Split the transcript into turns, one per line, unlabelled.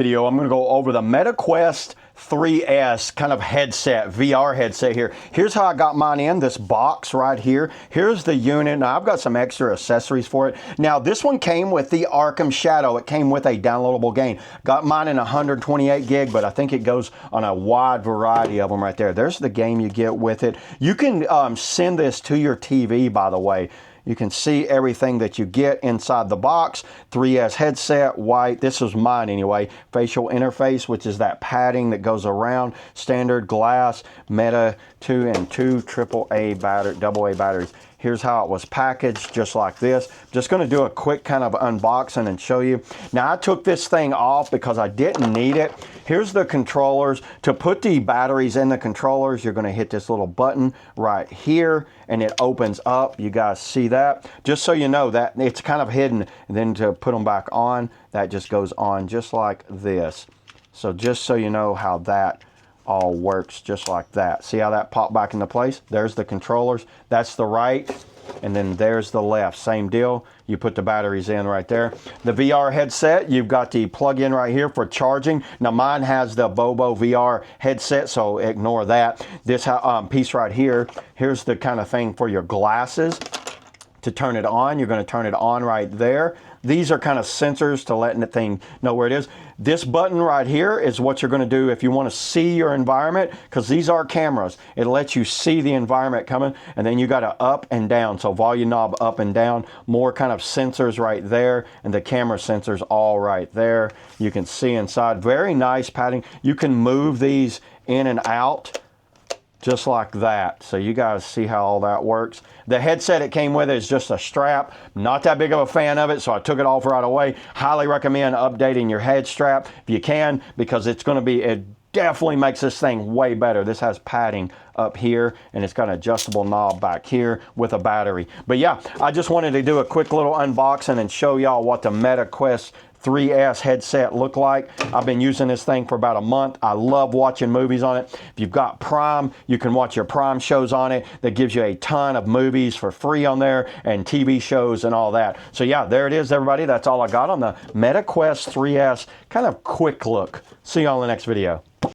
Video, I'm going to go over the MetaQuest 3S kind of headset, VR headset here. Here's how I got mine in, this box right here. Here's the unit. Now I've got some extra accessories for it. Now this one came with the Arkham Shadow. It came with a downloadable game. Got mine in 128 gig, but I think it goes on a wide variety of them right there. There's the game you get with it. You can send this to your TV, by the way. You can see everything that you get inside the box. 3S headset, white. This is mine anyway. Facial interface, which is that padding that goes around. Standard glass, Meta 2 and 2 AAA battery, AA batteries. Here's how it was packaged, just like this. Just going to do a quick kind of unboxing and show you. Now I took this thing off because I didn't need it. Here's the controllers. To put the batteries in the controllers, you're going to hit this little button right here and it opens up. You guys see that? Just so you know that it's kind of hidden. And then to put them back on, that just goes on just like this. So just so you know how that all works, just like that. See how that popped back into place? There's the controllers. That's the right, and then there's the left. Same deal. You put the batteries in right there. The VR headset, you've got the plug-in right here for charging. Now mine has the Bobo VR headset, so ignore that. This piece right here, here's the kind of thing for your glasses. To turn it on, you're going to turn it on right there. These are kind of sensors to letting the thing know where it is. This button right here is what you're going to do if you want to see your environment, because these are cameras. It lets you see the environment coming, and then you got to up and down. So volume knob up and down, more kind of sensors right there, and the camera sensors all right there. You can see inside. Very nice padding. You can move these in and out just like that. So you guys see how all that works. The headset it came with is just a strap. Not that big of a fan of it, so I took it off right away. Highly recommend updating your head strap if you can, because it's going to be, it definitely makes this thing way better. This has padding up here, and it's got an adjustable knob back here with a battery. But yeah, I just wanted to do a quick little unboxing and show y'all what the MetaQuest 3S headset look like. I've been using this thing for about a month. I love watching movies on it. If you've got Prime, you can watch your Prime shows on it. That gives you a ton of movies for free on there, and TV shows and all that. So yeah, there it is, everybody. That's all I got on the MetaQuest 3S kind of quick look. See you on the next video.